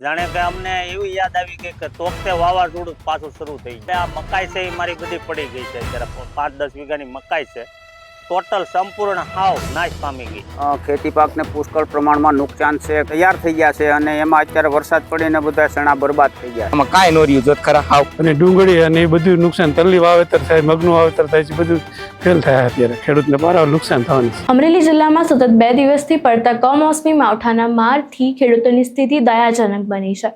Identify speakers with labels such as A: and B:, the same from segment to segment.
A: જાણે કે અમને એવી યાદ આવી ગઈ કે તોકતે વાવાઝોડું પાછું શરૂ થઈ ગયું। આ મકાઈ છે એ મારી બધી પડી ગઈ છે, અત્યારે 5-10 વીઘાની મકાઈ છે, ટોટલ સંપૂર્ણ હાવ નાશ પામી ગઈ।
B: ખેતી પાકને પુષ્કળ પ્રમાણમાં નુકસાન છે, તૈયાર થઈ ગયા છે અને એમાં અત્યારે વરસાદ પડીને બધા ચણા બરબાદ થઈ ગયા।
C: આમાં કાંઈ નો રહ્યું જોત ખરા હાવ,
D: અને ડુંગળી અને એ બધું નુકસાન, તલ્લી વાવેતર થાય, મગનું વાવેતર થાય છે, બધું ફેલ થાય। અત્યારે ખેડૂતને પારા નુકસાન થવાનું છે।
E: અમરેલી જિલ્લામાં સતત 2 દિવસથી પડતા કમોસમી માવઠાના મારથી ખેડૂતોની સ્થિતિ દયાજનક બની છે।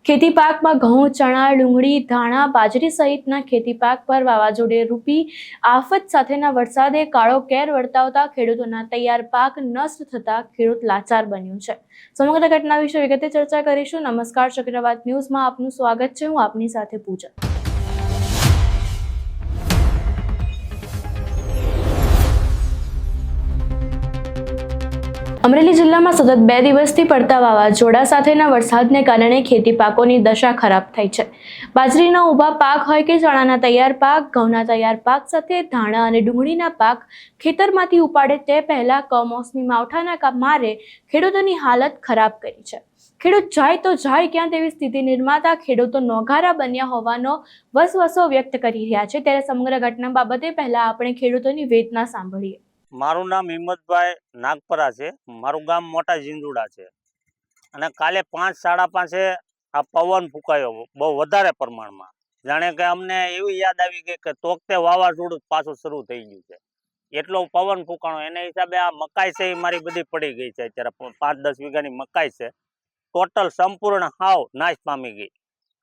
E: ખેતી પાકમાં ઘઉં, ચણા, ડુંગળી, ધાણા, બાજરી સહિતના ખેતી પાક પર વાવાઝોડે રૂપી આફત સાથેના વરસાદે કાળો કેર વર્તાવતા ખેડૂતોના તૈયાર પાક નષ્ટ થતા ખેડૂત લાચાર બન્યું છે। સમગ્ર ઘટના વિશે વિગતે ચર્ચા કરીશું। નમસ્કાર, ચક્રવાત ન્યૂઝમાં આપનું સ્વાગત છે। હું આપની સાથે પૂજા। અમરેલી જિલ્લામાં સતત 2 દિવસથી પડતા વાવાઝોડા સાથેના વરસાદને કારણે ખેતી પાકોની દશા ખરાબ થઈ છે। બાજરીના ઊભા પાક હોય કે ચણાના તૈયાર પાક, ઘઉંના તૈયાર પાક સાથે ધાણા અને ડુંગળીના પાક ખેતરમાંથી ઉપાડે તે પહેલા કમોસમી માવઠાના મારે ખેડૂતોની હાલત ખરાબ કરી છે। ખેડૂત જાય તો જાય ક્યાં તેવી સ્થિતિ નિર્માતા ખેડૂતો નોઘારા બન્યા હોવાનો વસવસો વ્યક્ત કરી રહ્યા છે। ત્યારે સમગ્ર ઘટના બાબતે પહેલા આપણે ખેડૂતોની વેદના સાંભળીએ।
A: મારું નામ હિંમતભાઈ નાગપરા છે, મારું ગામ મોટા ઝીંઝુડા છે અને કાલે 5-5:30 આ પવન ફૂંકાયો બહુ વધારે પ્રમાણમાં। જાણે કે અમને એવી યાદ આવી ગઈ કે તોકતે વાવાઝોડું પાછું શરૂ થઈ ગયું છે, એટલો પવન ફૂંકાણો। એના હિસાબે આ મકાઈ છે એ મારી બધી પડી ગઈ છે, અત્યારે 5-10 વીઘાની મકાઈ છે, ટોટલ સંપૂર્ણ હાવ નાશ પામી ગઈ।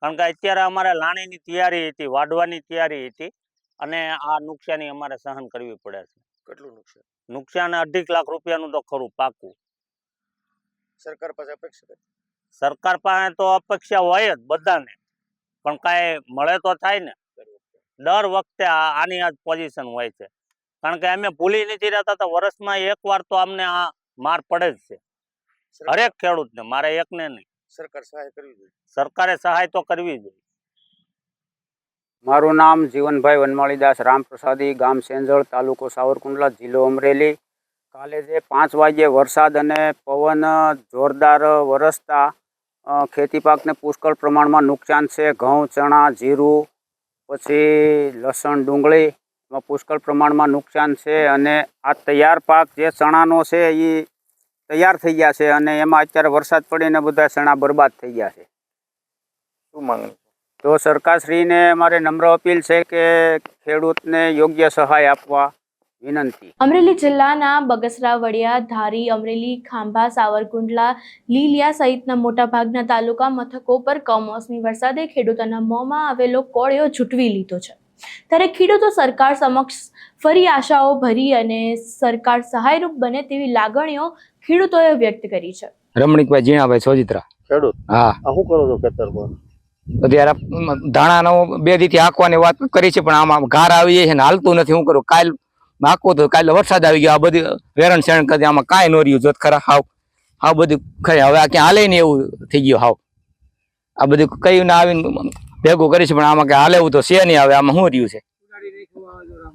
A: કારણ કે અત્યારે અમારે લાણીની તૈયારી હતી, વાઢવાની તૈયારી હતી અને આ નુકસાની અમારે સહન કરવી પડે છે।
F: કેટલું નુકસાન?
A: નુકસાન 2.5 લાખ રૂપિયાનું તો ખરું પાકું।
F: સરકાર પાસે અપેક્ષા?
A: સરકાર પાસે તો અપેક્ષા હોય જ બધાને, પણ કાંઈ મળે તો થાય ને। દર વખતે આની આ પોઝિશન હોય છે, કારણ કે અમે ભૂલી નથી રહેતા તો વર્ષમાં એકવાર તો અમને આ માર પડે જ છે, હરેક ખેડૂતને, મારે એકને નહીં।
F: સરકાર સહાય કરવી જોઈએ,
A: સરકારે સહાય તો કરવી જોઈએ।
B: મારું નામ જીવનભાઈ વનમાળીદાસ રામપ્રસાદી, ગામ સેંજળ, તાલુકો સાવરકુંડલા, જિલ્લો અમરેલી। કાલે જે 5 વાગ્યે વરસાદ અને પવન જોરદાર વરસતા ખેતી પાકને પુષ્કળ પ્રમાણમાં નુકસાન છે। ઘઉં, ચણા, જીરું, પછી લસણ, ડુંગળી એમાં પુષ્કળ પ્રમાણમાં નુકસાન છે અને આ તૈયાર પાક જે ચણાનો છે એ તૈયાર થઈ ગયા છે અને એમાં અત્યારે વરસાદ પડીને બધા ચણા બરબાદ થઈ ગયા છે।
F: શું માંગણી?
B: તો સરકારશ્રીને અમારે નમ્ર અપીલ છે કે ખેડૂતને યોગ્ય સહાય આપવા વિનંતી।
E: અમરેલી જિલ્લાના બગસરા, વડિયા, ધારી, અમરેલી, ખાંભા, સાવરકુંડલા, લીલિયા સહિતના મોટાભાગના તાલુકા મથકો પર કમોસમી વરસાદે ખેડૂતોના મોંમાં આવેલો કોળિયો ઝૂંટવી લીધો છે। ત્યારે ખેડૂતો સરકાર સમક્ષ ફરી આશાઓ ભરી અને સરકાર સહાયરૂપ બને તેવી લાગણીઓ ખેડૂતોએ વ્યક્ત કરી છે।
C: રમણીકભાઈ જીણાભાઈ સોજિત્રા
F: ખેડૂત?
C: હા।
F: શું કરો છો ખેતરમાં?
C: ત્યારે ધાણાનો 2 દીથી હાંકવાની વાત કરી છે, પણ આમાં ઘાર આવી જાય છે ને હાલતું નથી। શું કરું? કાલ હાંકવું તો કાલે વરસાદ આવી ગયો, આ બધી વેરણ શેરણ કરી, આમાં કાંઈ નો રહ્યું જોત ખરા હાવ, હાવ બધું ખરી હવે આ ક્યાં હાલે ને એવું થઈ ગયું હાવ। આ બધું કઈ ના આવીને ભેગું કરી છે, પણ આમાં ક્યાં હાલે એવું તો છે નહીં। હવે આમાં શું રહ્યું છે?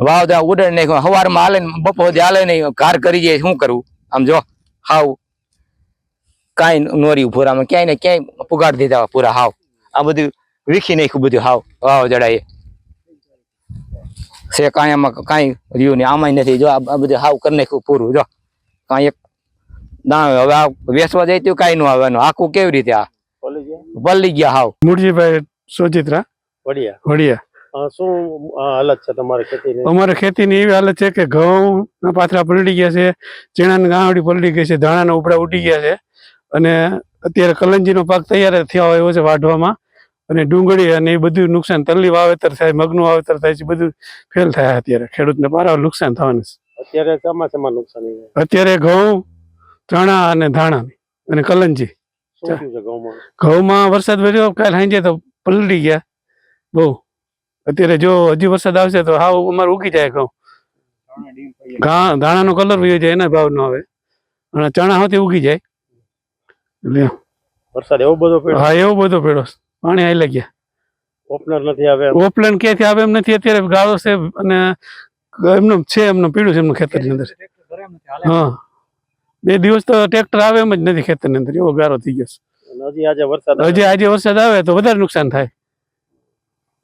C: વાવ ઉડાડી નાખ્યું, સવારમાં હાલે ને બપોર હાલે નહીં, ઘાર કરી જાય, શું કરવું? આમ જો હાવ કાંઈ નો રહ્યું પૂરામાં, ક્યાંય ને ક્યાંય પુગાડી દીધા પૂરા હાવ। આ બધું વીખી નાખ્યું બધું હાવ વાવાઝોડાએ છે, કાંઈ આમાં કાંઈ રહ્યું નહીં, આમાંય નથી। જો આ બધું હાવ કરી નાખ્યું પૂરું, જો કાંઈ એક દાણો હવે આ વેચવા જાય તો કાંઈ ન આવે, આખું કેવી રીતે આ પલળી ગયા હાવ।
D: મૂળજીભાઈ સોજિત્રા, વડિયા।
F: શું હાલત છે તમારી ખેતીની?
D: અમારે ખેતીની એવી હાલત છે કે ઘઉં પાથરા પલળી ગયા છે, ચણાની ગાંહડી પલળી ગઈ છે, ધાણાના ઉપડા ઉડી ગયા છે અને અત્યારે કલંજીનો પાક તૈયાર થયા હોય એવો છે વાઢવામાં, અને ડુંગળી અને એ બધું નુકસાન, તલ્લી વાવેતર થાય, મગનું વાવેતર થાય છે, બધું ફેલ થાય। અત્યારે ખેડૂતને પારા નુકસાન થવાનું છે।
F: અત્યારે શેમાં નુકસાન?
D: અત્યારે ઘઉં, ચણા અને ધાણા અને કલંજી।
F: શું થયું છે ઘઉંમાં?
D: ઘઉંમાં વરસાદ વર્યો કાલ સાંજે તો પલળી ગયા બહુ। અત્યારે જો હજી વરસાદ આવશે તો હાવ અમારે ઉગી જાય ઘઉં, ધાણાનો કલર વયો જાય, એના ભાવ ન આવે, અને ચણા હોતી ઉગી જાય। એટલે
F: વરસાદ એવો બધો પડ્યો?
D: હા, એવો બધો પડ્યો, પાણી આઈ ગયા।
F: ઓપનર નથી આવે?
D: ઓપનર ક્યાંથી આવે એમ નથી, અત્યારે ગાળો છે અને એમનું છે, એમનું પીળું છે એમનું ખેતરની અંદર। હા, 2 દિવસ તો ટ્રેક્ટર આવે એમ જ નથી ખેતરની અંદર, એવો ગારો થઈ ગયો છે।
F: અને હજી આજે વરસાદ આવે.
D: હજી આજે વરસાદ આવે તો વધારે નુકસાન થાય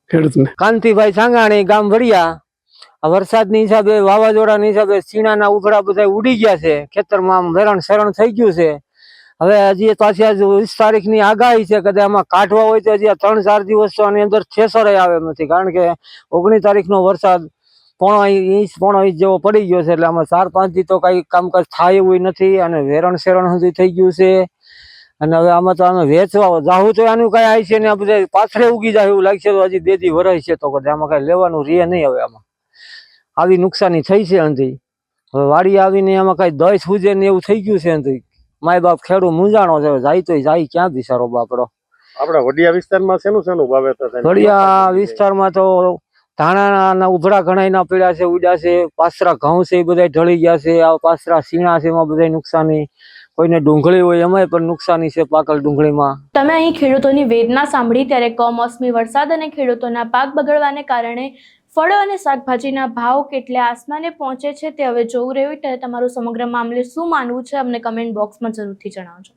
D: ખેડૂતને.
G: કાંતિભાઈ સાંગાણી, ગામ વડિયા. આ વરસાદની હિસાબે, વાવાઝોડાની હિસાબે સીણાના ઉભરા બધા ઉડી ગયા છે, ખેતરમાં આમ વેરણ શરણ થઈ ગયું છે. હવે હજી પાછી આજ 20 તારીખની આગાહી છે, કદાચ આમાં કાઢવા હોય તો હજી આ 3-4 દિવસ તો આની અંદર થેસરે આવે એમ નથી, કારણ કે 19 તારીખનો વરસાદ પોણો ઇંચ જેવો પડી ગયો છે, એટલે આમાં 4-5 દી તો કઈ કામકાજ થાય એવું નથી, અને વેરણ શેરણ સુધી થઈ ગયું છે. અને હવે આમાં તો આને વેચવા જાહું તો આનું કઈ આવી છે ને આ બધા પાથરે ઉગી જાય એવું લાગશે, તો હજી 2 દી વરાય છે તો કદાચ આમાં કઈ લેવાનું રહે નહીં. હવે આમાં આવી નુકસાની થઈ છે અંધી. હવે વાડી આવીને આમાં કઈ દઈ સૂજે ને એવું થઈ ગયું છે અંધી. માય બાપ ખેડૂત મૂંઝાણો છે, જાય તો જાય ક્યાં બિચારો બાપડો.
F: આપણા વડિયા વિસ્તારમાં શેનું વાવેતર થાય?
G: વડિયા વિસ્તારમાં તો ધાણાના ઉભરા ઘણા પડ્યા છે, ઉડ્યા છે. પાસરા ઘઉં છે એ બધા ઢળી ગયા છે. આ પાસરા સીણા છે એમાં બધા નુકસાની. કોઈને ડુંગળી હોય એમાંય પણ નુકસાની છે, પાકલ ડુંગળીમાં.
E: તમે અહીં ખેડૂતોની વેદના સાંભળી, ત્યારે કમોસમી વરસાદ અને ખેડૂતોના પાક બગડવાને કારણે ફળો અને શાકભાજીના ભાવ કેટલે આસમાને પહોંચે છે તે હવે જોવું રહ્યું. ત્યારે તમારું સમગ્ર મામલે શું માનવું છે અમને કમેન્ટ બોક્સમાં જરૂરથી જણાવજો.